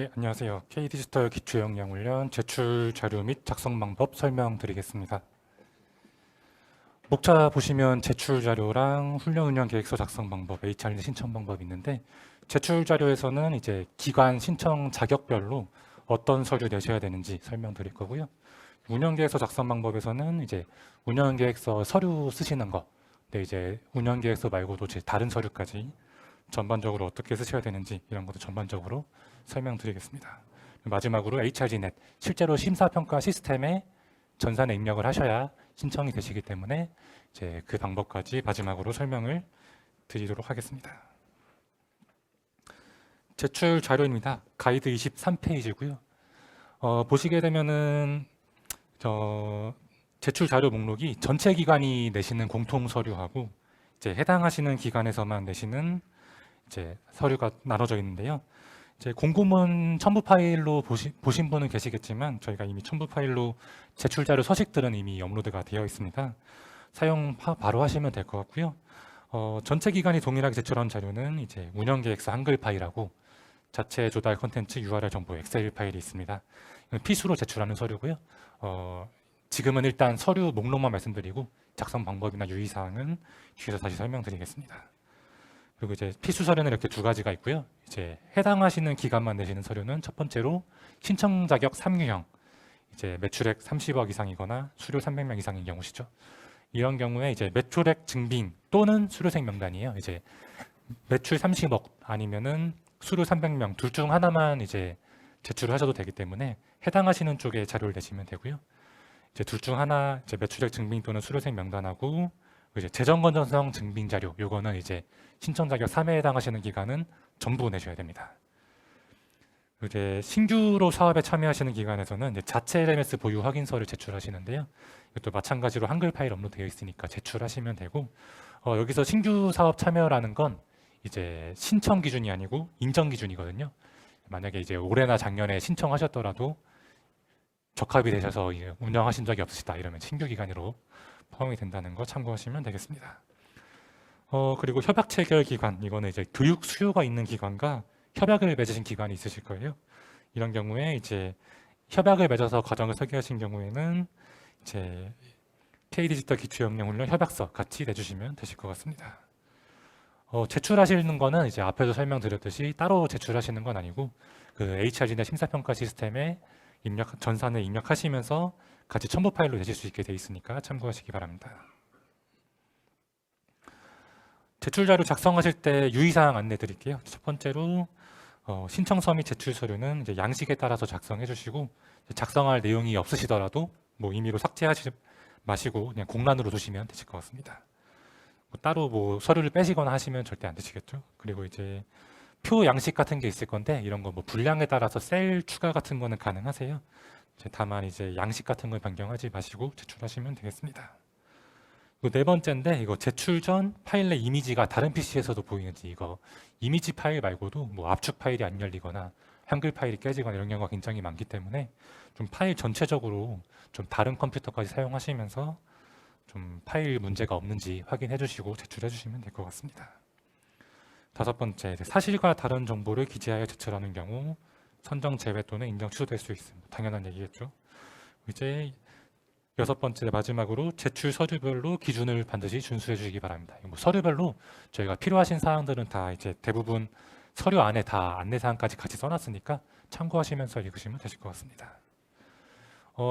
예, 안녕하세요. K디지털 기초역량훈련 제출 자료 및 작성 방법 설명드리겠습니다. 목차 보시면 제출 자료랑 훈련 운영 계획서 작성 방법, HRD 신청 방법이 있는데 제출 자료에서는 이제 기관 신청 자격별로 어떤 서류 내셔야 되는지 설명드릴 거고요. 운영 계획서 작성 방법에서는 이제 운영 계획서 서류 쓰시는 거, 근데 이제 운영 계획서 말고도 이제 다른 서류까지 전반적으로 어떻게 쓰셔야 되는지 이런 것도 전반적으로 설명드리겠습니다. 마지막으로 HRDnet, 실제로 심사평가 시스템에 전산에 입력을 하셔야 신청이 되시기 때문에 이제 그 방법까지 마지막으로 설명을 드리도록 하겠습니다. 제출 자료입니다. 가이드 23페이지고요. 보시게 되면은 제출 자료 목록이 전체 기관이 내시는 공통 서류하고 이제 해당하시는 기관에서만 내시는 이제 서류가 나눠져 있는데요. 이제 공구문 첨부 파일로 보신 분은 계시겠지만 저희가 이미 첨부 파일로 제출 자료 서식들은 이미 업로드가 되어 있습니다. 사용 바로 하시면 될 것 같고요. 전체 기관이 동일하게 제출한 자료는 이제 운영계획서 한글 파일하고 자체 조달 컨텐츠 URL 정보 엑셀 파일이 있습니다. 이건 필수로 제출하는 서류고요. 지금은 일단 서류 목록만 말씀드리고 작성 방법이나 유의사항은 뒤에서 다시 설명드리겠습니다. 그리고 이제 필수 서류는 이렇게 두 가지가 있고요. 이제 해당하시는 기간만 내시는 서류는 첫 번째로 신청 자격 3유형, 이제 매출액 30억 이상이거나 수료 300명 이상인 경우시죠. 이런 경우에 이제 매출액 증빙 또는 수료생 명단이에요. 이제 매출 30억 아니면은 수료 300명 둘 중 하나만 이제 제출을 하셔도 되기 때문에 해당하시는 쪽에 자료를 내시면 되고요. 이제 둘 중 하나 이제 매출액 증빙 또는 수료생 명단하고 이제 재정 건전성 증빙 자료, 요거는 이제 신청 자격 3에 해당하시는 기간은 전부 내셔야 됩니다. 이제 신규로 사업에 참여하시는 기관에서는 이제 자체 LMS 보유 확인서를 제출하시는데요. 이것도 마찬가지로 한글 파일 업로드되어 있으니까 제출하시면 되고, 여기서 신규 사업 참여라는 건 이제 신청 기준이 아니고 인정 기준이거든요. 만약에 이제 올해나 작년에 신청하셨더라도 적합이 되셔서 운영하신 적이 없으시다 이러면 신규 기관으로 포함이 된다는 거 참고하시면 되겠습니다. 그리고 협약 체결 기관, 이거는 이제 교육 수요가 있는 기관과 협약을 맺으신 기관이 있으실 거예요. 이런 경우에 이제 협약을 맺어서 과정을 설계하신 경우에는 이제 K디지털 기초역량훈련 협약서 같이 내주시면 되실 것 같습니다. 제출하시는 거는 이제 앞에서 설명드렸듯이 따로 제출하시는 건 아니고 그 HRDnet 심사평가 시스템에 전산에 입력하시면서 같이 첨부 파일로 내실 수 있게 되어 있으니까 참고하시기 바랍니다. 제출 자료 작성하실 때 유의사항 안내 드릴게요. 첫 번째로 신청서 및 제출 서류는 이제 양식에 따라서 작성해 주시고 작성할 내용이 없으시더라도 뭐 임의로 삭제하지 마시고 그냥 공란으로 두시면 되실 것 같습니다. 따로 뭐 서류를 빼시거나 하시면 절대 안 되시겠죠. 그리고 이제 표 양식 같은 게 있을 건데 이런 거 뭐 분량에 따라서 셀 추가 같은 거는 가능하세요. 다만 이제 양식 같은 걸 변경하지 마시고 제출하시면 되겠습니다. 네 번째인데 이거 제출 전 파일 내 이미지가 다른 PC에서도 보이는지 이거 이미지 파일 말고도 뭐 압축 파일이 안 열리거나 한글 파일이 깨지거나 이런 경우가 굉장히 많기 때문에 좀 파일 전체적으로 좀 다른 컴퓨터까지 사용하시면서 좀 파일 문제가 없는지 확인해 주시고 제출해 주시면 될 것 같습니다. 다섯 번째, 사실과 다른 정보를 기재하여 제출하는 경우 선정 제외 또는 인정 취소될 수 있습니다. 당연한 얘기겠죠. 이제 여섯 번째 마지막으로 제출 서류별로 기준을 반드시 준수해 주시기 바랍니다. 뭐 서류별로 저희가 필요하신 사항들은 다 이제 대부분 서류 안에 다 안내사항까지 같이 써놨으니까 참고하시면서 읽으시면 되실 것 같습니다.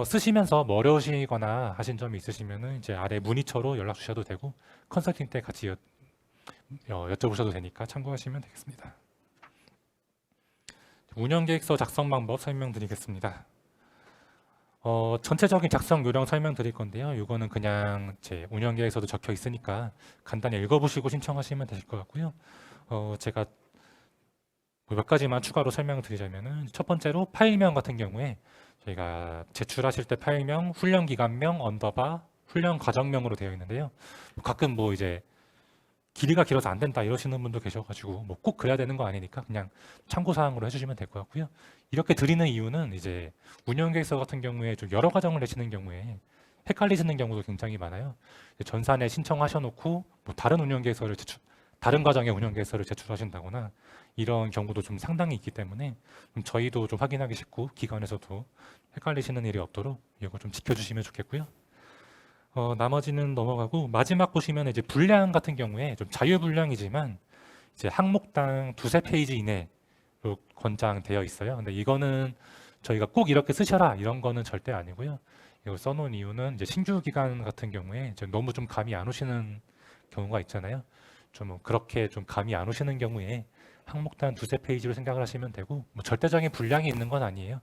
쓰시면서 뭐 어려우시거나 하신 점이 있으시면은 이제 아래 문의처로 연락 주셔도 되고 컨설팅 때 같이 여쭤보셔도 되니까 참고하시면 되겠습니다. 운영계획서 작성 방법 설명드리겠습니다. 전체적인 작성 요령 설명드릴 건데요. 이거는 그냥 제 운영계획서도 적혀 있으니까 간단히 읽어보시고 신청하시면 되실 것 같고요. 제가 몇 가지만 추가로 설명드리자면은 첫 번째로 파일명 같은 경우에 저희가 제출하실 때 파일명, 훈련기간명, 언더바, 훈련 과정명으로 되어 있는데요. 가끔 뭐 이제 길이가 길어서 안 된다 이러시는 분도 계셔가지고 뭐 꼭 그래야 되는 거 아니니까 그냥 참고사항으로 해주시면 될 것 같고요. 이렇게 드리는 이유는 이제 운영계획서 같은 경우에 좀 여러 과정을 내시는 경우에 헷갈리시는 경우도 굉장히 많아요. 전산에 신청하셔놓고 뭐 다른 운영계획서를 다른 과정의 운영 계획서를 제출하신다거나 이런 경우도 좀 상당히 있기 때문에 좀 저희도 좀 확인하기 쉽고 기관에서도 헷갈리시는 일이 없도록 이거 좀 지켜주시면 좋겠고요. 나머지는 넘어가고 마지막 보시면 이제 분량 같은 경우에 좀 자유분량이지만 이제 항목당 두세 페이지 이내로 권장되어 있어요. 근데 이거는 저희가 꼭 이렇게 쓰셔라 이런 거는 절대 아니고요. 이걸 써놓은 이유는 이제 신규 기관 같은 경우에 이제 너무 좀 감이 안 오시는 경우가 있잖아요. 좀 그렇게 좀 감이 안 오시는 경우에 항목당 두세 페이지로 생각을 하시면 되고 뭐 절대적인 분량이 있는 건 아니에요.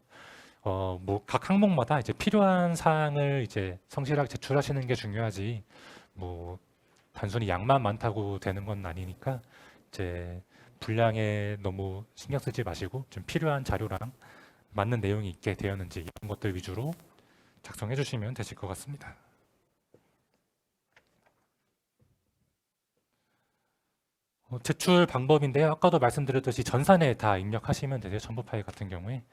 뭐 각 항목마다 이제 필요한 사항을 이제 성실하게 제출하시는 게 중요하지 뭐 단순히 양만 많다고 되는 건 아니니까 이제 분량에 너무 신경 쓰지 마시고 좀 필요한 자료랑 맞는 내용이 있게 되었는지 이런 것들 위주로 작성해 주시면 되실 것 같습니다. 제출 방법인데요. 아까도 말씀드렸듯이 전산에 다 입력하시면 되세요. 첨부 파일 같은 경우에.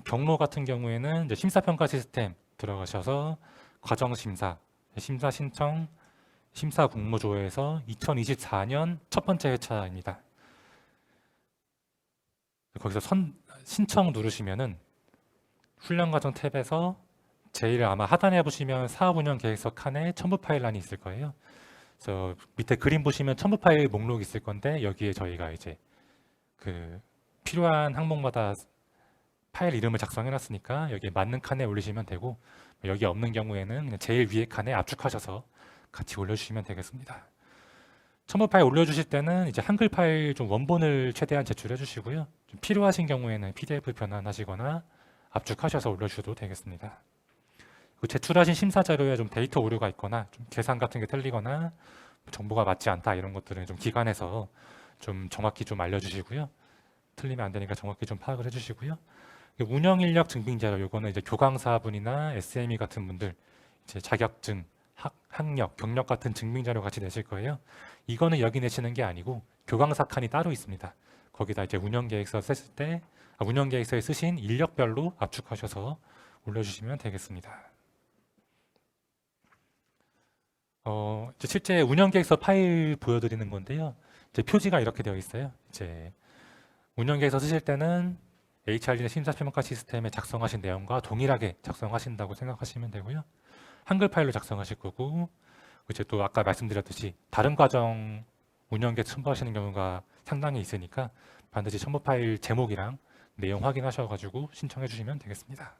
경로 같은 경우에는 이제 심사평가 시스템 들어가셔서 과정심사, 심사 신청, 심사 공모조에서 2024년 첫 번째 회차입니다. 거기서 신청 누르시면은 훈련과정 탭에서 제일 아마 하단에 보시면 사업운영계획서 칸에 첨부 파일란이 있을 거예요. 그래서 밑에 그림 보시면 첨부 파일 목록이 있을 건데 여기에 저희가 이제 그 필요한 항목마다 파일 이름을 작성해 놨으니까 여기에 맞는 칸에 올리시면 되고 여기 없는 경우에는 그냥 제일 위에 칸에 압축하셔서 같이 올려주시면 되겠습니다. 첨부 파일 올려주실 때는 이제 한글 파일 좀 원본을 최대한 제출해 주시고요. 좀 필요하신 경우에는 PDF 변환하시거나 압축하셔서 올려주셔도 되겠습니다. 제출하신 심사 자료에 좀 데이터 오류가 있거나 좀 계산 같은 게 틀리거나 정보가 맞지 않다 이런 것들은 좀 기관에서 좀 정확히 좀 알려주시고요. 틀리면 안 되니까 정확히 좀 파악을 해주시고요. 운영 인력 증빙 자료 요거는 이제 교강사분이나 SME 같은 분들 이제 자격증, 학력, 경력 같은 증빙 자료 같이 내실 거예요. 이거는 여기 내시는 게 아니고 교강사 칸이 따로 있습니다. 거기다 이제 운영계획서 쓰실 때 운영계획서에 쓰신 인력별로 압축하셔서 올려주시면 되겠습니다. 이제 실제 운영계획서 파일 보여드리는 건데요. 이제 표지가 이렇게 되어 있어요. 이제 운영계획서 쓰실 때는 HRD의 심사평가 시스템에 작성하신 내용과 동일하게 작성하신다고 생각하시면 되고요. 한글 파일로 작성하실 거고, 이제 또 아까 말씀드렸듯이 다른 과정 운영계획 첨부하시는 경우가 상당히 있으니까 반드시 첨부 파일 제목이랑 내용 확인하셔가지고 신청해 주시면 되겠습니다.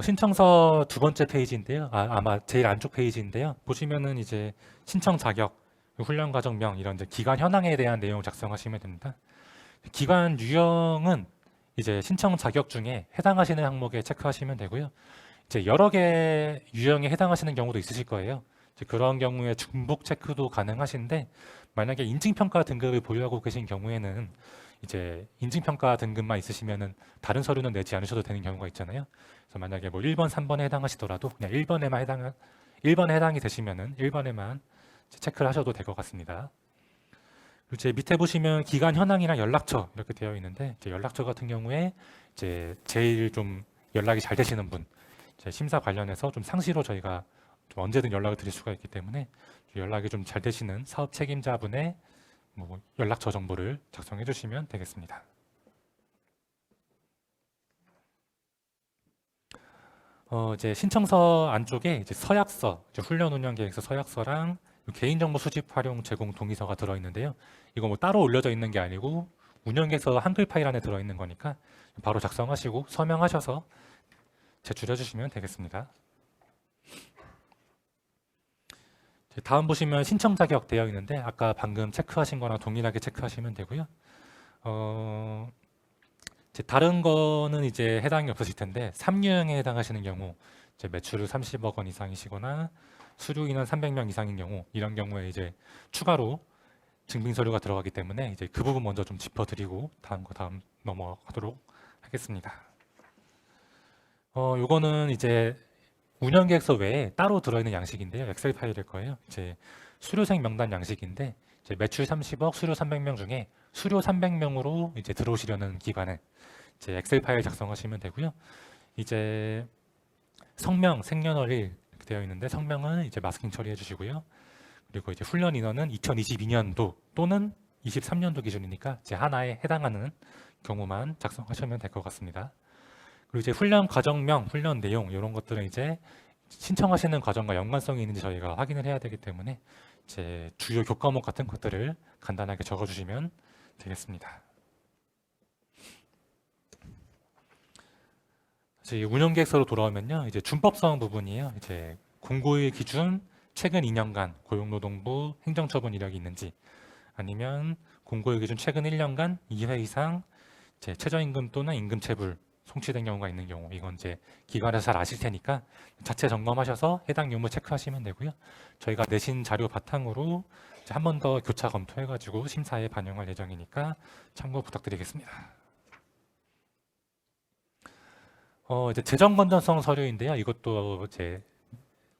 신청서 두 번째 페이지인데요. 아마 제일 안쪽 페이지인데요. 보시면은 이제 신청 자격, 훈련 과정명 이런 이제 기관 현황에 대한 내용 작성하시면 됩니다. 기관 유형은 이제 신청 자격 중에 해당하시는 항목에 체크하시면 되고요. 이제 여러 개 유형에 해당하시는 경우도 있으실 거예요. 이제 그런 경우에 중복 체크도 가능하신데 만약에 인증평가 등급을 보유하고 계신 경우에는 이제 인증평가 등급만 있으시면은 다른 서류는 내지 않으셔도 되는 경우가 있잖아요. 그래서 만약에 뭐 1번, 3번에 해당하시더라도 그냥 1번에 해당이 되시면은 1번에만 체크를 하셔도 될 것 같습니다. 이제 밑에 보시면 기관 현황이랑 연락처 이렇게 되어 있는데 이제 연락처 같은 경우에 이제 제일 좀 연락이 잘 되시는 분, 이제 심사 관련해서 좀 상시로 저희가 좀 언제든 연락을 드릴 수가 있기 때문에 연락이 좀 잘 되시는 사업 책임자분의 뭐 연락처 정보를 작성해 주시면 되겠습니다. 이제 신청서 안쪽에 이제 서약서, 이제 훈련 운영 계획서 서약서랑 개인정보 수집 활용 제공 동의서가 들어있는데요. 이거 뭐 따로 올려져 있는 게 아니고 운영 계획서 한글 파일 안에 들어있는 거니까 바로 작성하시고 서명하셔서 제출해 주시면 되겠습니다. 다음 보시면 신청 자격 되어 있는데 아까 방금 체크하신 거랑 동일하게 체크하시면 되고요. 이제 다른 거는 이제 해당이 없으실 텐데 3유형에 해당하시는 경우 이제 매출을 30억 원 이상이시거나 수료 인원 300명 이상인 경우 이런 경우에 이제 추가로 증빙 서류가 들어가기 때문에 이제 그 부분 먼저 좀 짚어드리고 다음 넘어가도록 하겠습니다. 요거는 이제 운영계획서 외에 따로 들어있는 양식인데요. 엑셀 파일일 거예요. 이제 수료생 명단 양식인데 이제 매출 30억, 수료 300명 중에 수료 300명으로 이제 들어오시려는 기관에 이제 엑셀 파일 작성하시면 되고요. 이제 성명, 생년월일 되어 있는데 성명은 이제 마스킹 처리해 주시고요. 그리고 이제 훈련 인원은 2022년도 또는 23년도 기준이니까 이제 하나에 해당하는 경우만 작성하시면 될 것 같습니다. 그리고 이제 훈련 과정명, 훈련 내용 이런 것들은 이제 신청하시는 과정과 연관성이 있는지 저희가 확인을 해야 되기 때문에 이제 주요 교과목 같은 것들을 간단하게 적어주시면 되겠습니다. 이제 운영 계획서로 돌아오면요, 이제 준법성 부분이에요. 이제 공고일 기준 최근 2년간 고용노동부 행정처분 이력이 있는지, 아니면 공고일 기준 최근 1년간 2회 이상 이제 최저임금 또는 임금체불 송치된 경우가 있는 경우, 이건 이제 기관에서 잘 아실 테니까 자체 점검하셔서 해당 유무 체크하시면 되고요. 저희가 내신 자료 바탕으로 한 번 더 교차 검토해가지고 심사에 반영할 예정이니까 참고 부탁드리겠습니다. 이제 재정 건전성 서류인데요. 이것도 이제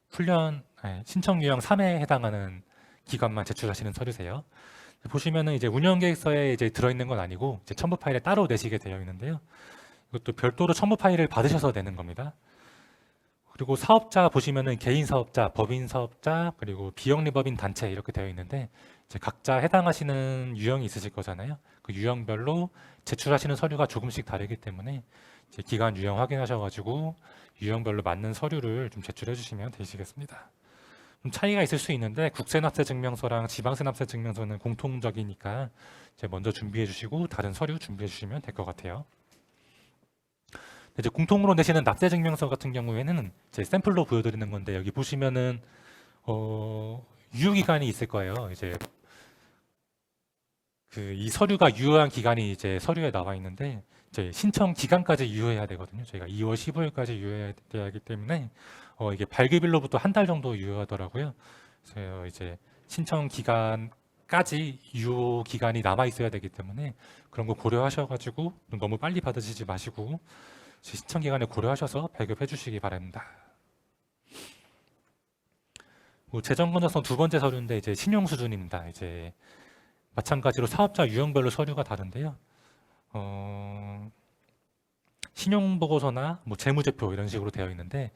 훈련 신청 유형 3회에 해당하는 기관만 제출하시는 서류세요. 보시면은 이제 운영 계획서에 이제 들어있는 건 아니고 이제 첨부 파일에 따로 내시게 되어 있는데요. 이것도 별도로 첨부 파일을 받으셔서 내는 겁니다. 그리고 사업자 보시면은 개인 사업자, 법인 사업자, 그리고 비영리법인 단체 이렇게 되어 있는데 이제 각자 해당하시는 유형이 있으실 거잖아요. 그 유형별로 제출하시는 서류가 조금씩 다르기 때문에 이제 기관 유형 확인하셔가지고 유형별로 맞는 서류를 좀 제출해 주시면 되시겠습니다. 좀 차이가 있을 수 있는데 국세납세 증명서랑 지방세납세 증명서는 공통적이니까 이제 먼저 준비해 주시고 다른 서류 준비해 주시면 될 것 같아요. 이제 공통으로 내시는 납세 증명서 같은 경우에는 이제 샘플로 보여드리는 건데 여기 보시면은 유효기간이 있을 거예요. 이제 이 서류가 유효한 기간이 이제 서류에 나와 있는데 이제 신청 기간까지 유효해야 되거든요. 저희가 2월 15일까지 유효해야 되기 때문에 이게 발급일로부터 한 달 정도 유효하더라고요. 그래서 이제 신청 기간까지 유효 기간이 남아 있어야 되기 때문에 그런 거 고려하셔가지고 너무 빨리 받으시지 마시고 신청 기간을 고려하셔서 발급해 주시기 바랍니다. 재정 건전성 두 번째 서류인데 이제 신용 수준입니다. 이제 마찬가지로 사업자 유형별로 서류가 다른데요. 신용보고서나 뭐 재무제표 이런 식으로 되어 있는데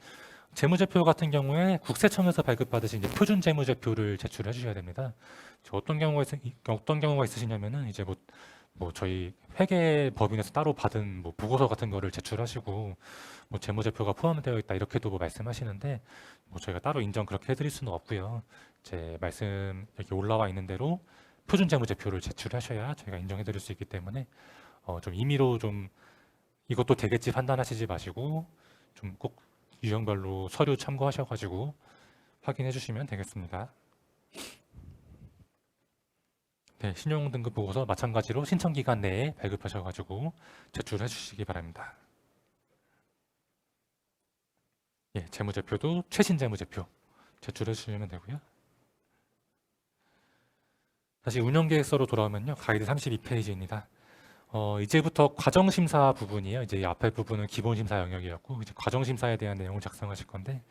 재무제표 같은 경우에 국세청에서 발급받으신 이제 표준 재무제표를 제출해 주셔야 됩니다. 어떤 경우가 있으시냐면은 이제 뭐 저희 회계 법인에서 따로 받은 뭐 보고서 같은 거를 제출하시고 뭐 재무제표가 포함되어 있다 이렇게도 뭐 말씀하시는데 뭐 저희가 따로 인정 그렇게 해드릴 수는 없고요. 제 말씀 여기 올라와 있는 대로 표준 재무제표를 제출하셔야 저희가 인정해드릴 수 있기 때문에 좀 임의로 좀 이것도 되겠지 판단하시지 마시고 좀 꼭 유형별로 서류 참고하셔가지고 확인해 주시면 되겠습니다. 네, 신용등급 보고서 마찬가지로 신청기간 내에 발급하셔가지고 제출해 주시기 바랍니다. 예, 재무제표도 최신 재무제표 제출해 주시면 되고요. 다시 운영계획서로 돌아오면요. 가이드 32페이지입니다. 이제부터 과정심사 부분이에요. 이제 이 앞에 부분은 기본심사 영역이었고 이제 과정심사에 대한 내용을 작성하실 건데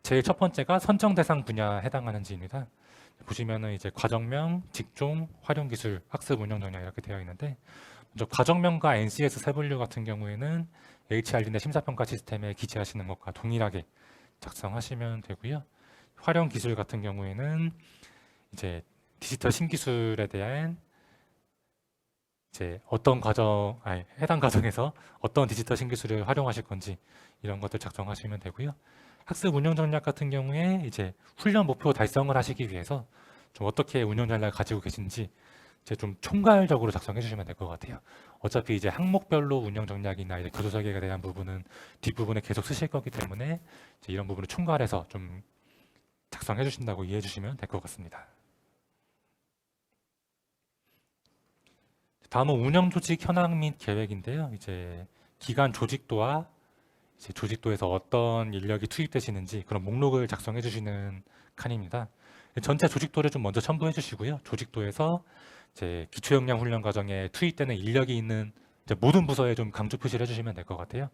제일 첫 번째가 선정 대상 분야 해당하는지입니다. 보시면은 이제 과정명, 직종, 활용기술, 학습 운영 정량 이렇게 되어 있는데 먼저 과정명과 NCS 세분류 같은 경우에는 HRD 심사평가 시스템에 기재하시는 것과 동일하게 작성하시면 되고요. 활용기술 같은 경우에는 이제 디지털 신기술에 대한 이제 해당 과정에서 어떤 디지털 신기술을 활용하실 건지 이런 것들 작성하시면 되고요. 학습 운영 전략 같은 경우에 이제 훈련 목표 달성을 하시기 위해서 좀 어떻게 운영 전략을 가지고 계신지 이제 좀 총괄적으로 작성해 주시면 될 것 같아요. 어차피 이제 항목별로 운영 전략이나 이제 교도 설계에 대한 부분은 뒷부분에 계속 쓰실 거기 때문에 이제 이런 부분을 총괄해서 좀 작성해 주신다고 이해해 주시면 될 것 같습니다. 다음은 운영 조직 현황 및 계획인데요. 이제 기간 조직도와 이제 조직도에서 어떤 인력이 투입되시는지 그런 목록을 작성해 주시는 칸입니다. 전체 조직도를 좀 먼저 첨부해 주시고요. 조직도에서 이제 기초 역량 훈련 과정에 투입되는 인력이 있는 이제 모든 부서에 좀 강조 표시를 해주시면 될 것 같아요.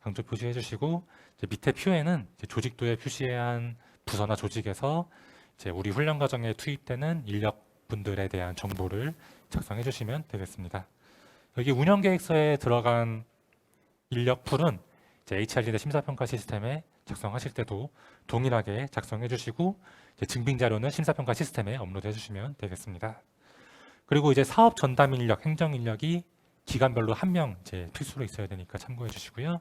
강조 표시해 주시고 이제 밑에 표에는 이제 조직도에 표시한 부서나 조직에서 이제 우리 훈련 과정에 투입되는 인력분들에 대한 정보를 작성해 주시면 되겠습니다. 여기 운영 계획서에 들어간 인력 풀은 이제 HRD 심사평가 시스템에 작성하실 때도 동일하게 작성해 주시고 이제 증빙 자료는 심사평가 시스템에 업로드해 주시면 되겠습니다. 그리고 이제 사업 전담 인력, 행정 인력이 기관별로 한 명 이제 필수로 있어야 되니까 참고해 주시고요.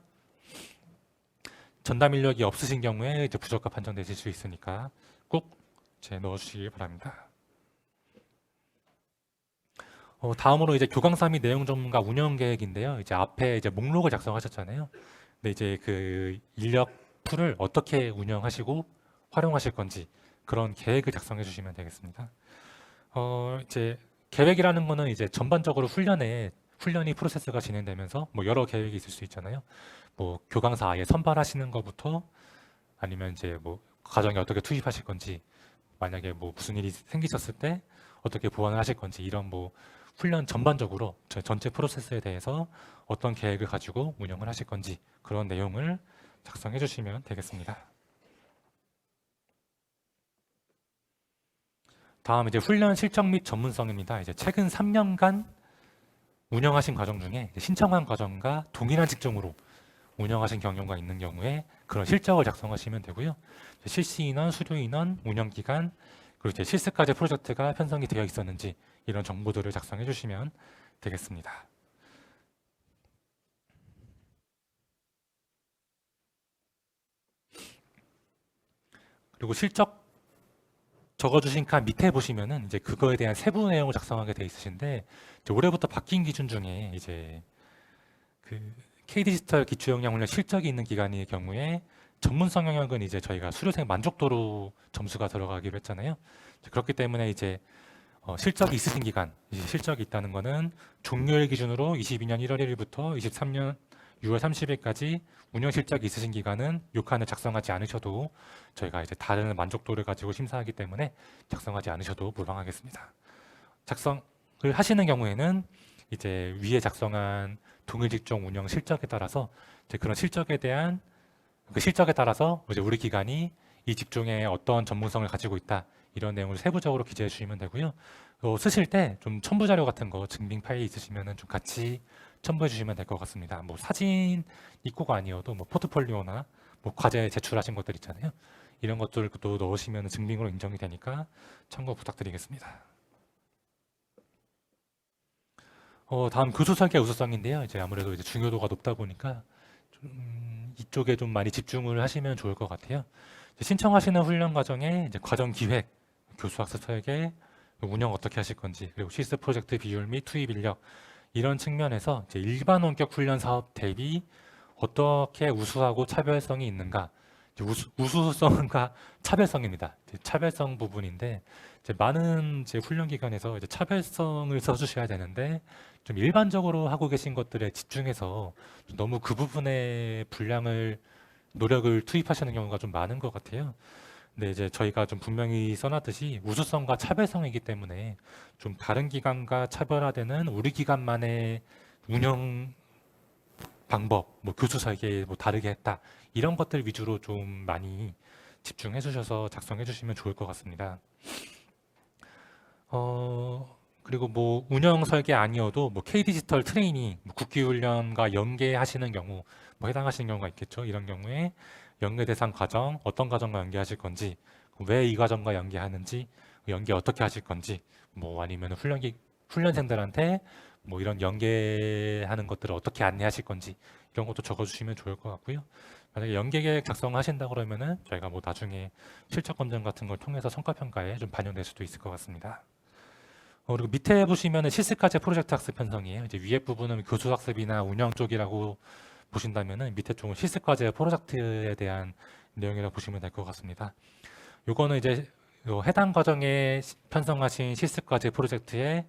전담 인력이 없으신 경우에 이제 부적과 판정되실 수 있으니까 꼭 이제 넣어 주시기 바랍니다. 다음으로 이제 교강사 및 내용 전문가 운영 계획인데요. 이제 앞에 이제 목록을 작성하셨잖아요. 근데 이제 그 인력 풀을 어떻게 운영하시고 활용하실 건지 그런 계획을 작성해 주시면 되겠습니다. 이제 계획이라는 거는 이제 전반적으로 훈련이 프로세스가 진행되면서 뭐 여러 계획이 있을 수 있잖아요. 뭐 교강사 아예 선발하시는 것부터 아니면 이제 뭐 가정에 어떻게 투입하실 건지 만약에 뭐 무슨 일이 생기셨을 때 어떻게 보완을 하실 건지 이런 뭐 훈련 전반적으로 전체 프로세스에 대해서 어떤 계획을 가지고 운영을 하실 건지 그런 내용을 작성해 주시면 되겠습니다. 다음 이제 훈련 실적 및 전문성입니다. 이제 최근 3년간 운영하신 과정 중에 신청한 과정과 동일한 직종으로 운영하신 경영가 있는 경우에 그런 실적을 작성하시면 되고요. 실시 인원, 수료 인원, 운영 기간, 그리고 이제 실습까지 프로젝트가 편성이 되어 있었는지 이런 정보들을 작성해 주시면 되겠습니다. 그리고 실적 적어주신 칸 밑에 보시면은 이제 그거에 대한 세부 내용을 작성하게 돼 있으신데 이제 올해부터 바뀐 기준 중에 이제 그 K디지털 기초역량 훈련 실적이 있는 기간의 경우에 전문성 영역은 이제 저희가 수료생 만족도로 점수가 들어가기로 했잖아요. 그렇기 때문에 이제 실적이 있으신 기간, 이제 실적이 있다는 거는 종료일 기준으로 22년 1월 1일부터 23년 6월 30일까지 운영 실적이 있으신 기간은 요 칸을 작성하지 않으셔도 저희가 이제 다른 만족도를 가지고 심사하기 때문에 작성하지 않으셔도 무방하겠습니다. 작성을 하시는 경우에는 이제 위에 작성한 동일 직종 운영 실적에 따라서 이제 그런 실적에 대한 그 실적에 따라서 이제 우리 기관이 이 직종에 어떤 전문성을 가지고 있다 이런 내용을 세부적으로 기재해 주시면 되고요. 쓰실 때 좀 첨부 자료 같은 거 증빙 파일 있으시면은 좀 같이 첨부해 주시면 될 것 같습니다. 뭐 사진 입고가 아니어도 뭐 포트폴리오나 뭐 과제 제출하신 것들 있잖아요. 이런 것들도 넣으시면 증빙으로 인정이 되니까 참고 부탁드리겠습니다. 다음 교수 설계 우수성인데요. 이제 아무래도 이제 중요도가 높다 보니까 좀 이쪽에 좀 많이 집중을 하시면 좋을 것 같아요. 신청하시는 훈련 과정에 이제 과정 기획, 교수 학습 설계, 운영 어떻게 하실 건지, 그리고 실습 프로젝트 비율 및 투입 인력 이런 측면에서 이제 일반 원격 훈련 사업 대비 어떻게 우수하고 차별성이 있는가? 이제 우수성과 차별성입니다. 이제 차별성 부분인데 이제 많은 이제 훈련 기관에서 이제 차별성을 써주셔야 되는데 좀 일반적으로 하고 계신 것들에 집중해서 좀 너무 그 부분에 분량을 노력을 투입하시는 경우가 좀 많은 것 같아요. 근데 이제 저희가 좀 분명히 써놨듯이 우수성과 차별성이기 때문에 좀 다른 기관과 차별화되는 우리 기관만의 운영 방법, 뭐 교수 설계 뭐 다르게 했다 이런 것들 위주로 좀 많이 집중해 주셔서 작성해 주시면 좋을 것 같습니다. 그리고 뭐 운영 설계 아니어도 뭐 K디지털 트레이닝, 뭐 국기훈련과 연계하시는 경우 뭐 해당하시는 경우가 있겠죠. 이런 경우에 연계 대상 과정, 어떤 과정과 연계하실 건지, 왜 이 과정과 연계하는지, 연계 어떻게 하실 건지, 뭐 아니면 훈련생들한테 뭐 이런 연계하는 것들을 어떻게 안내하실 건지 이런 것도 적어주시면 좋을 것 같고요. 만약에 연계 계획 작성하신다 그러면은 저희가 뭐 나중에 실적 검증 같은 걸 통해서 성과 평가에 좀 반영될 수도 있을 것 같습니다. 그리고 밑에 보시면은 실습과제 프로젝트 학습 편성이에요. 이제 위에 부분은 교수 학습이나 운영 쪽이라고 보신다면은 밑에 쪽은 실습과제 프로젝트에 대한 내용이라고 보시면 될 것 같습니다. 요거는 이제 요 해당 과정에 편성하신 실습과제 프로젝트의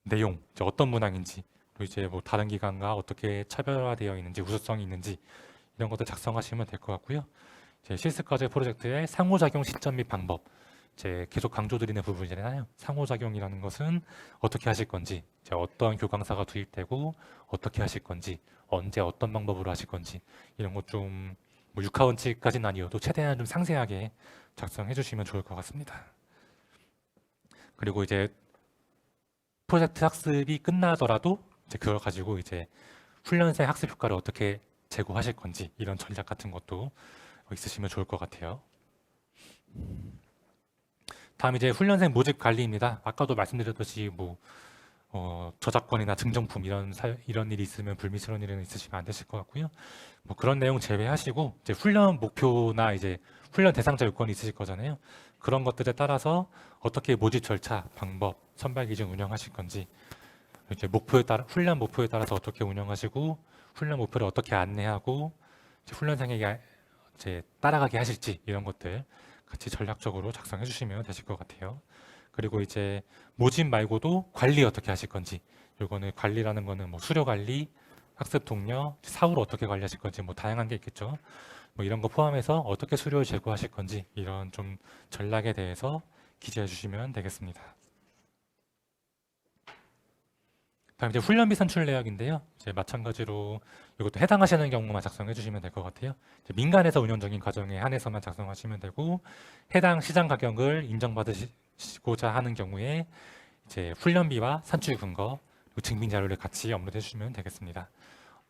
내용, 이제 어떤 문항인지, 그리고 이제 뭐 다른 기관과 어떻게 차별화되어 있는지, 우수성이 있는지 이런 것도 작성하시면 될 것 같고요. 이제 실습과제 프로젝트의 상호작용 시점 및 방법, 이제 계속 강조드리는 부분이잖아요. 상호작용이라는 것은 어떻게 하실 건지, 이제 어떤 교강사가 투입되고 어떻게 하실 건지, 언제 어떤 방법으로 하실 건지 이런 것좀 뭐 6하원칙까지는 아니어도 최대한 좀 상세하게 작성해 주시면 좋을 것 같습니다. 그리고 이제 프로젝트 학습이 끝나더라도 이제 그걸 가지고 이제 훈련생 학습 효과를 어떻게 제고하실 건지 이런 전략 같은 것도 있으시면 좋을 것 같아요. 다음 이제 훈련생 모집 관리입니다. 아까도 말씀드렸듯이 뭐 저작권이나 증정품 이런 일이 있으면 불미스러운 일은 있으시면 안 되실 것 같고요. 뭐 그런 내용 제외하시고 이제 훈련 목표나 이제 훈련 대상자 요건이 있으실 거잖아요. 그런 것들에 따라서 어떻게 모집 절차, 방법, 선발 기준 운영하실 건지, 이제 훈련 목표에 따라서 어떻게 운영하시고 훈련 목표를 어떻게 안내하고 이제 훈련생에게 이제 따라가게 하실지 이런 것들 같이 전략적으로 작성해 주시면 되실 것 같아요. 그리고 이제 모집 말고도 관리 어떻게 하실 건지, 요거는 관리라는 거는 뭐 수료 관리, 학습 동료, 사후를 어떻게 관리하실 건지 뭐 다양한 게 있겠죠. 뭐 이런 거 포함해서 어떻게 수료를 제고하실 건지 이런 좀 전략에 대해서 기재해 주시면 되겠습니다. 다음 이제 훈련비 산출 내역인데요. 이제 마찬가지로 이것도 해당하시는 경우만 작성해 주시면 될 것 같아요. 이제 민간에서 운영 중인 과정에 한해서만 작성하시면 되고, 해당 시장 가격을 인정받으시고자 하는 경우에 이제 훈련비와 산출 근거, 그리고 증빙 자료를 같이 업로드해 주시면 되겠습니다.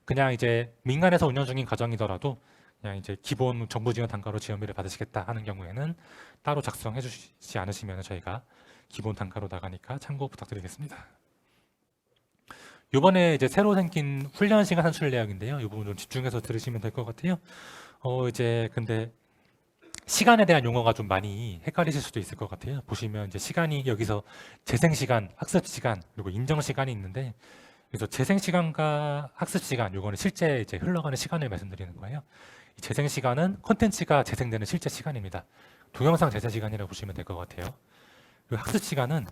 그냥 이제 민간에서 운영 중인 과정이더라도 그냥 이제 기본 정부 지원 단가로 지원비를 받으시겠다 하는 경우에는 따로 작성해 주시지 않으시면 저희가 기본 단가로 나가니까 참고 부탁드리겠습니다. 이번에 이제 새로 생긴 훈련 시간 산출 내역인데요. 이 부분 좀 집중해서 들으시면 될 것 같아요. 이제 근데 시간에 대한 용어가 좀 많이 헷갈리실 수도 있을 것 같아요. 보시면 이제 시간이 여기서 재생 시간, 학습 시간, 그리고 인정 시간이 있는데, 그래서 재생 시간과 학습 시간, 요거는 실제 이제 흘러가는 시간을 말씀드리는 거예요. 이 재생 시간은 콘텐츠가 재생되는 실제 시간입니다. 동영상 재생 시간이라고 보시면 될 것 같아요. 그리고 학습 시간은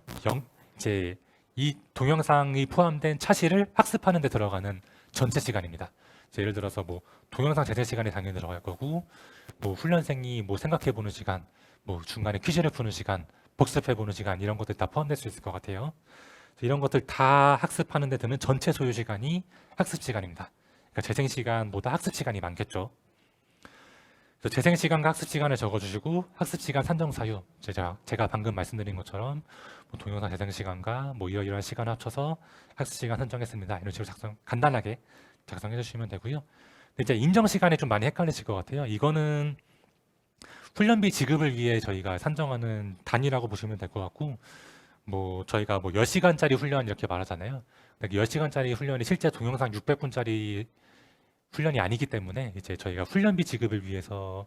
이제 이 동영상이 포함된 차시를 학습하는 데 들어가는 전체 시간입니다. 예를 들어서 뭐 동영상 재생 시간이 당연히 들어갈 거고, 뭐 훈련생이 뭐 생각해보는 시간, 뭐 중간에 퀴즈를 푸는 시간, 복습해보는 시간 이런 것들 다 포함될 수 있을 것 같아요. 이런 것들 다 학습하는 데 드는 전체 소요 시간이 학습 시간입니다. 그러니까 재생 시간보다 학습 시간이 많겠죠. 그래서 재생 시간과 학습 시간을 적어주시고, 학습 시간 산정 사유, 제가 방금 말씀드린 것처럼 뭐 동영상 재생 시간과 뭐 이러이러한 시간을 합쳐서 학습 시간 선정했습니다. 이런 식으로 간단하게 작성해 주시면 되고요. 근데 이제 인정 시간이 좀 많이 헷갈리실 것 같아요. 이거는 훈련비 지급을 위해 저희가 산정하는 단위라고 보시면 될 것 같고, 뭐 저희가 뭐 10시간짜리 훈련 이렇게 말하잖아요. 10시간짜리 훈련이 실제 동영상 600분짜리 훈련이 아니기 때문에 이제 저희가 훈련비 지급을 위해서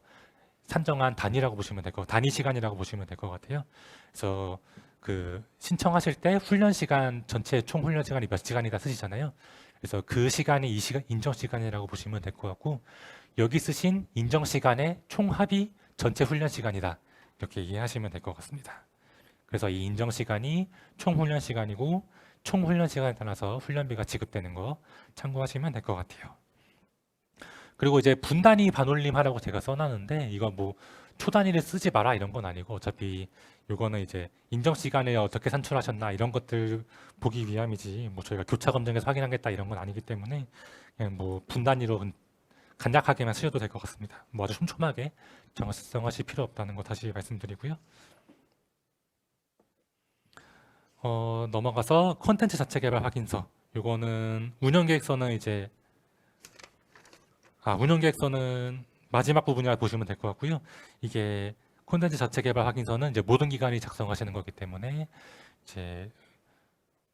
산정한 단위라고 보시면 될 것, 단위 시간이라고 보시면 될 것 같아요. 그래서 그 신청하실 때 훈련 시간 전체 총 훈련 시간이 몇 시간이다 쓰시잖아요. 그래서 그 시간이 이 시간 인정 시간이라고 보시면 될 것 같고, 여기 쓰신 인정 시간의 총합이 전체 훈련 시간이다 이렇게 이해하시면 될 것 같습니다. 그래서 이 인정 시간이 총 훈련 시간이고, 총 훈련 시간에 따라서 훈련비가 지급되는 거 참고하시면 될 것 같아요. 그리고 이제 분단위 반올림 하라고 제가 써놨는데, 이거 뭐 초단위를 쓰지 마라 이런 건 아니고, 어차피 이거는 이제 인정 시간에 어떻게 산출하셨나 이런 것들 보기 위함이지, 뭐 저희가 교차 검증해서 확인하겠다 이런 건 아니기 때문에 그냥 뭐 분단위로 간략하게만 쓰셔도 될 것 같습니다. 뭐 아주 촘촘하게 정하실 필요 없다는 거 다시 말씀드리고요. 넘어가서 콘텐츠 자체 개발 확인서. 이거는 운영계획서는 이제 운영계획서는 마지막 부분이라 보시면 될 것 같고요. 이게 콘텐츠 자체 개발 확인서는 이제 모든 기관이 작성하시는 거기 때문에 이제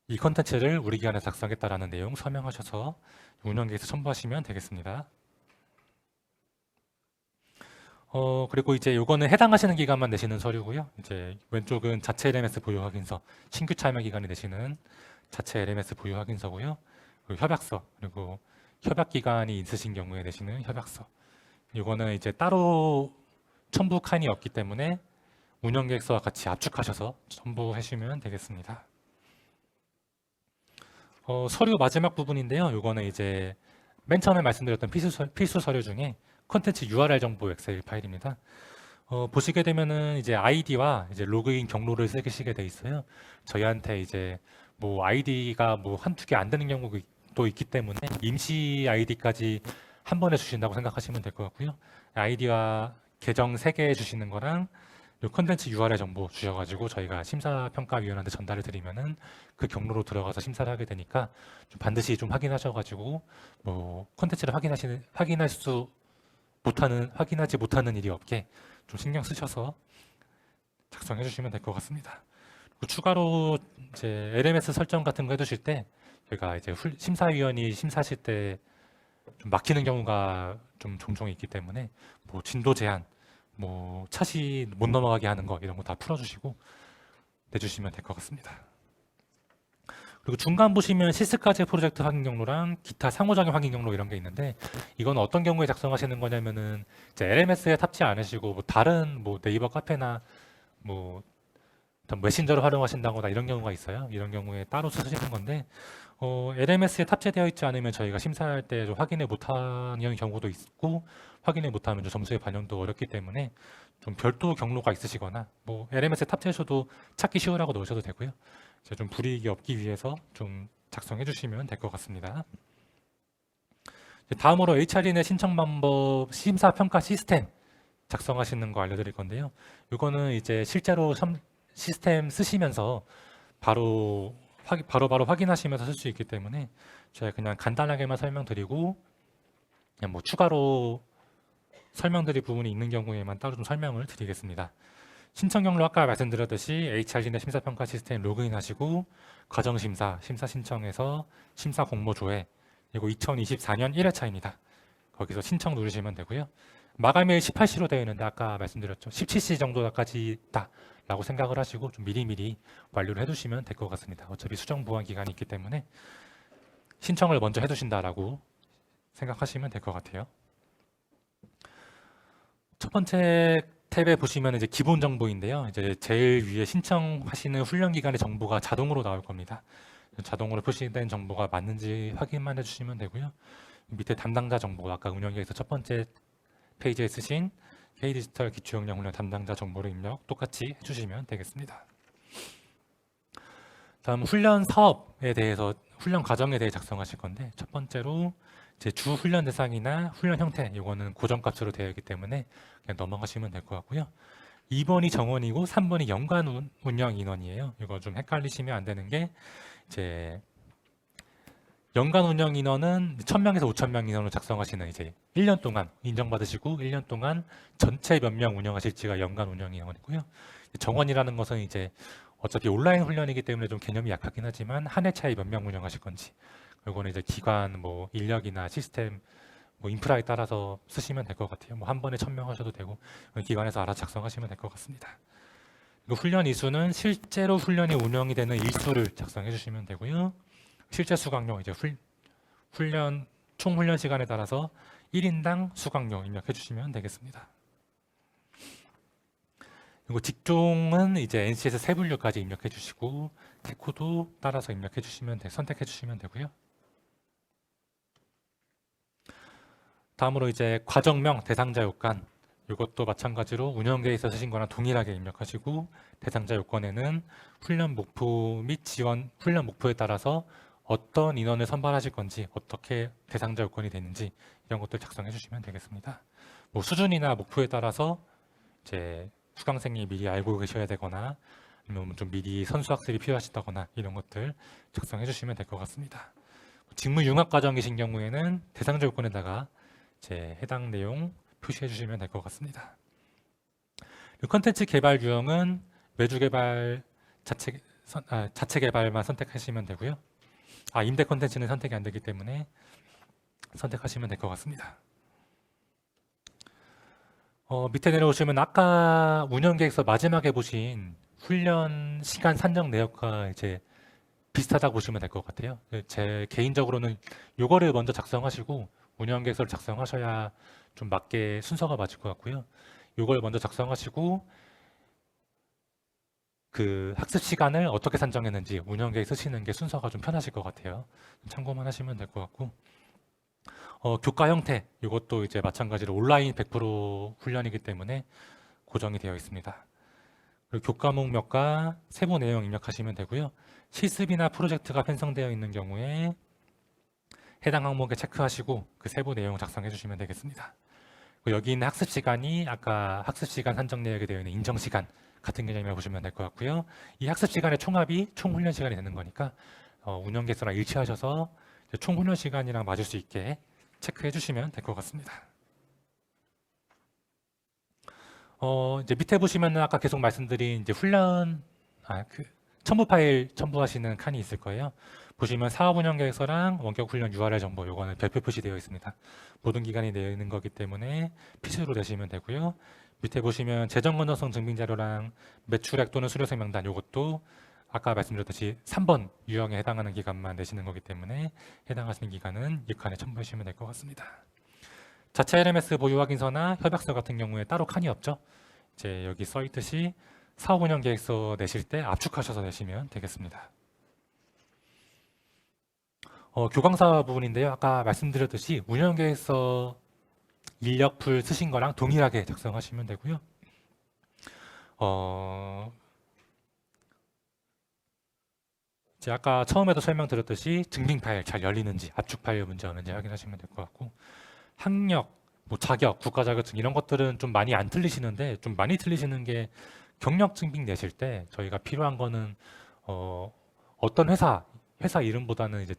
이 콘텐츠를 우리 기관에 작성했다라는 내용 설명하셔서 운영계획서 첨부하시면 되겠습니다. 그리고 이제 요거는 해당하시는 기관만 내시는 서류고요. 이제 왼쪽은 자체 LMS 보유 확인서, 신규 참여 기관이 내시는 자체 LMS 보유 확인서고요. 그리고 협약서, 그리고 협약 기간이 있으신 경우에 내시는 협약서. 이거는 이제 따로 첨부 칸이 없기 때문에 운영계획서와 같이 압축하셔서 첨부하시면 되겠습니다. 서류 마지막 부분인데요. 이거는 이제 맨 처음에 말씀드렸던 필수 서류 중에 콘텐츠 URL 정보 엑셀 파일입니다. 보시게 되면은 이제 아이디와 이제 로그인 경로를 쓰시게 돼 있어요. 저희한테 이제 뭐 아이디가 뭐 한두 개 안 되는 경우도 있기 때문에 임시 아이디까지 한 번에 주신다고 생각하시면 될 것 같고요. 아이디와 계정 3개 주시는 거랑 이 컨텐츠 URL 정보 주셔가지고 저희가 심사평가위원한테 전달을 드리면은 그 경로로 들어가서 심사를 하게 되니까 좀 반드시 좀 확인하셔가지고 뭐 컨텐츠를 확인하지 못하는 일이 없게 좀 신경 쓰셔서 작성해 주시면 될 것 같습니다. 그리고 추가로 이제 LMS 설정 같은 거 해두실 때 저희가 이제 심사위원이 심사하실 때 좀 막히는 경우가 좀 종종 있기 때문에 뭐 진도 제한, 뭐 차시 못 넘어가게 하는 거 이런 거 다 풀어주시고 내주시면 될 것 같습니다. 그리고 중간 보시면 시스까지 프로젝트 확인 경로랑 기타 상호작용 확인 경로 이런 게 있는데 이건 어떤 경우에 작성하시는 거냐면은 이제 LMS에 탑재 안 하시고 뭐 다른 뭐 네이버 카페나 뭐 어떤 메신저를 활용하신다거나 이런 경우가 있어요. 이런 경우에 따로 쓰시는 건데 LMS에 탑재되어 있지 않으면 저희가 심사할 때 좀 확인을 못하는 경우도 있고 확인을 못하면 좀 점수의 반영도 어렵기 때문에 좀 별도 경로가 있으시거나 뭐 LMS에 탑재하셔도 찾기 쉬우라고 넣으셔도 되고요. 이제 좀 불이익이 없기 위해서 좀 작성해 주시면 될 것 같습니다. 다음으로 HR인의 신청 방법 심사 평가 시스템 작성하시는 거 알려드릴 건데요. 이거는 이제 실제로 시스템 쓰시면서 바로 확인하시면서 쓸 수 있기 때문에 제가 그냥 간단하게만 설명드리고 그냥 뭐 추가로 설명드릴 부분이 있는 경우에만 따로 좀 설명을 드리겠습니다. 신청 경로 아까 말씀드렸듯이 HR진의 심사평가 시스템 로그인하시고 과정심사, 심사 신청에서 심사 공모 조회 그리고 2024년 1회차입니다. 거기서 신청 누르시면 되고요. 마감일 18시로 되어 있는데 아까 말씀드렸죠. 17시 정도까지 있다 라고 생각을 하시고 좀 미리미리 완료를 해두시면 될 것 같습니다. 어차피 수정 보완 기간이 있기 때문에 신청을 먼저 해두신다라고 생각하시면 될 것 같아요. 첫 번째 탭에 보시면 이제 기본 정보인데요. 이제 제일 위에 신청하시는 훈련 기간의 정보가 자동으로 나올 겁니다. 자동으로 표시된 정보가 맞는지 확인만 해주시면 되고요. 밑에 담당자 정보, 아까 운영계에서 첫 번째 페이지에 쓰신 K디지털 기초역량 훈련 담당자 정보를 입력 똑같이 해주시면 되겠습니다. 다음 훈련 사업에 대해서 훈련 과정에 대해 작성하실 건데 첫 번째로 이제 주 훈련 대상이나 훈련 형태 이거는 고정값으로 되어 있기 때문에 그냥 넘어가시면 될 것 같고요. 2번이 정원이고 3번이 연간 운영 인원이에요. 이거 좀 헷갈리시면 안 되는 게 이제 연간 운영 인원은 1000명에서 5000명 인원으로 작성하시는 이제 1년 동안 인정받으시고 1년 동안 전체 몇 명 운영하실지가 연간 운영 인원이고요. 정원이라는 것은 이제 어차피 온라인 훈련이기 때문에 좀 개념이 약하긴 하지만 한 해 차에 몇 명 운영하실 건지 이거는 이제 기관 뭐 인력이나 시스템 뭐 인프라에 따라서 쓰시면 될 것 같아요. 뭐 한 번에 1000명 하셔도 되고 기관에서 알아서 작성하시면 될 것 같습니다. 그리고 훈련 일수는 실제로 훈련이 운영이 되는 일수를 작성해 주시면 되고요. 실제 수강료 이제 총 훈련 시간에 따라서 1인당 수강료 입력해 주시면 되겠습니다. 그리고 직종은 이제 NC에서 세 분류까지 입력해 주시고 테코도 따라서 입력해 주시면 선택해 주시면 되고요. 다음으로 이제 과정명 대상자 요건 이것도 마찬가지로 운영계에서 쓰신 거랑 동일하게 입력하시고 대상자 요건에는 훈련 목표 및 지원 훈련 목표에 따라서 어떤 인원을 선발하실 건지 어떻게 대상자 요건이 되는지 이런 것들 작성해 주시면 되겠습니다. 뭐 수준이나 목표에 따라서 이제 수강생이 미리 알고 계셔야 되거나 아니면 좀 미리 선수학습이 필요하시다거나 이런 것들 작성해 주시면 될 것 같습니다. 직무 융합 과정이신 경우에는 대상자 요건에다가 이제 해당 내용 표시해 주시면 될 것 같습니다. 컨텐츠 개발 유형은 외주 개발 자체 개발만 선택하시면 되고요. 임대 컨텐츠는 선택이 안 되기 때문에 선택하시면 될 것 같습니다. 밑에 내려오시면 아까 운영계획서 마지막에 보신 훈련 시간 산정 내역과 이제 비슷하다고 보시면 될 것 같아요. 제 개인적으로는 이거를 먼저 작성하시고 운영계획서를 작성하셔야 좀 맞게 순서가 맞을 것 같고요. 이걸 먼저 작성하시고 그 학습 시간을 어떻게 산정했는지 운영계획 쓰시는 게 순서가 좀 편하실 것 같아요. 참고만 하시면 될 것 같고 교과 형태 이것도 이제 마찬가지로 온라인 100% 훈련이기 때문에 고정이 되어 있습니다. 그리고 교과목 몇과 세부 내용 입력하시면 되고요. 실습이나 프로젝트가 편성되어 있는 경우에 해당 항목에 체크하시고 그 세부 내용 작성해 주시면 되겠습니다. 여기 있는 학습 시간이 아까 학습 시간 산정 내역에 되어 있는 인정 시간 같은 개념이라고 보시면 될 것 같고요. 이 학습 시간의 총합이 총 훈련 시간이 되는 거니까 운영 개수랑 일치하셔서 총 훈련 시간이랑 맞을 수 있게 체크해 주시면 될 것 같습니다. 이제 밑에 보시면은 아까 계속 말씀드린 이제 훈련 첨부 파일 첨부하시는 칸이 있을 거예요. 보시면 사업 운영 계획서랑 원격 훈련 URL 정보 요거는 별표 표시되어 있습니다. 모든 기간이 되어 있는 거기 때문에 필수로 내시면 되고요. 밑에 보시면 재정 건전성 증빙 자료랑 매출액 또는 수료생 명단 요것도 아까 말씀드렸듯이 3번 유형에 해당하는 기간만 내시는 거기 때문에 해당하시는 기간은 이 칸에 첨부하시면 될 것 같습니다. 자체 LMS 보유 확인서나 협약서 같은 경우에 따로 칸이 없죠. 이제 여기 써 있듯이 사업 운영 계획서 내실 때 압축하셔서 내시면 되겠습니다. 교강사 부분인데요. 아까 말씀드렸듯이 운영 계획서 인력풀 쓰신 거랑 동일하게 작성하시면 되고요. 이제 아까 처음에도 설명드렸듯이 증빙 파일 잘 열리는지 압축 파일 문제 없는지 확인하시면 될 것 같고 학력, 뭐 자격, 국가 자격증 이런 것들은 좀 많이 안 틀리시는데 좀 많이 틀리시는 게 경력 증빙 내실 때 저희가 필요한 거는 어떤 회사 이름보다는 이제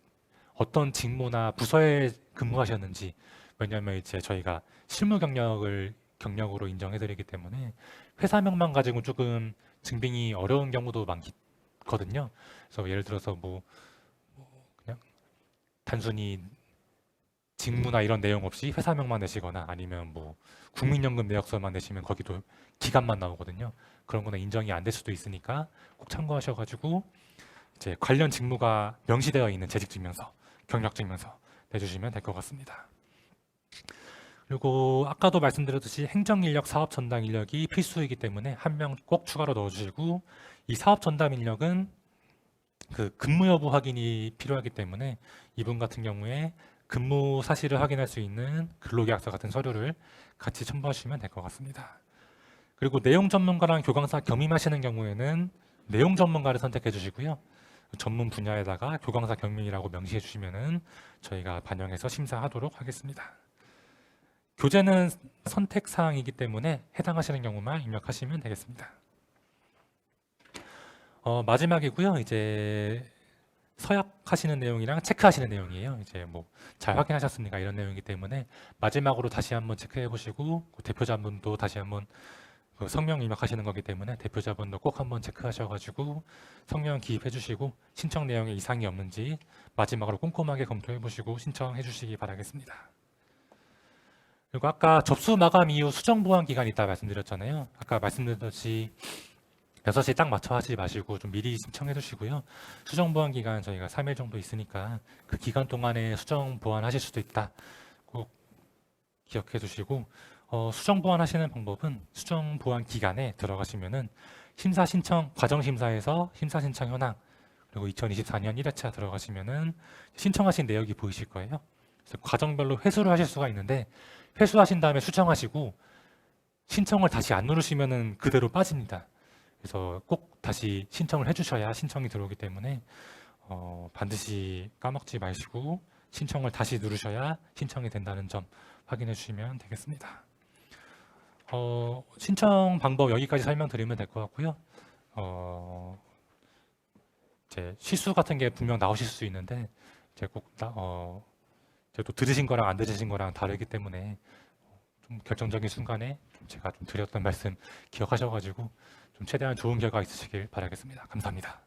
어떤 직무나 부서에 근무하셨는지 왜냐하면 이제 저희가 실무 경력으로 인정해드리기 때문에 회사명만 가지고 조금 증빙이 어려운 경우도 많거든요. 그래서 예를 들어서 뭐 그냥 단순히 직무나 이런 내용 없이 회사명만 내시거나 아니면 뭐 국민연금 내역서만 내시면 거기도 기간만 나오거든요. 그런 거는 인정이 안 될 수도 있으니까 꼭 참고하셔가지고 이제 관련 직무가 명시되어 있는 재직증명서, 경력증명서 내주시면 될 것 같습니다. 그리고 아까도 말씀드렸듯이 행정인력, 사업 전담 인력이 필수이기 때문에 한 명 꼭 추가로 넣어주시고 이 사업 전담 인력은 그 근무 여부 확인이 필요하기 때문에 이분 같은 경우에 근무 사실을 확인할 수 있는 근로계약서 같은 서류를 같이 첨부하시면 될 것 같습니다. 그리고 내용 전문가랑 교강사 겸임하시는 경우에는 내용 전문가를 선택해 주시고요. 전문 분야에다가 교강사 겸임이라고 명시해 주시면은 저희가 반영해서 심사하도록 하겠습니다. 교재는 선택 사항이기 때문에 해당하시는 경우만 입력하시면 되겠습니다. 마지막이고요. 이제 서약하시는 내용이랑 체크하시는 내용이에요. 이제 뭐 잘 확인하셨습니까? 이런 내용이기 때문에 마지막으로 다시 한번 체크해 보시고 대표자분도 다시 한번 성명 입력하시는 거기 때문에 대표자분도 꼭 한번 체크하셔가지고 성명 기입해 주시고 신청 내용에 이상이 없는지 마지막으로 꼼꼼하게 검토해 보시고 신청해 주시기 바라겠습니다. 그리고 아까 접수 마감 이후 수정 보완 기간이 있다 말씀드렸잖아요. 아까 말씀드렸듯이 6시 딱 맞춰 하지 마시고 좀 미리 신청해 두시고요. 수정 보완 기간 저희가 3일 정도 있으니까 그 기간 동안에 수정 보완하실 수도 있다. 꼭 기억해 두시고 수정 보완 하시는 방법은 수정 보완 기간에 들어가시면은 심사 신청 과정 심사에서 심사 신청 현황 그리고 2024년 1회차 들어가시면은 신청하신 내역이 보이실 거예요. 그래서 과정별로 회수를 하실 수가 있는데 회수하신 다음에 수정하시고 신청을 다시 안 누르시면은 그대로 빠집니다. 그래서 꼭 다시 신청을 해주셔야 신청이 들어오기 때문에 반드시 까먹지 마시고 신청을 다시 누르셔야 신청이 된다는 점 확인해 주시면 되겠습니다. 신청 방법 여기까지 설명드리면 될 것 같고요. 이제 실수 같은 게 분명 나오실 수 있는데 이제 꼭 또 들으신 거랑 안 들으신 거랑 다르기 때문에 좀 결정적인 순간에 제가 좀 드렸던 말씀 기억하셔가지고 좀 최대한 좋은 결과 있으시길 바라겠습니다. 감사합니다.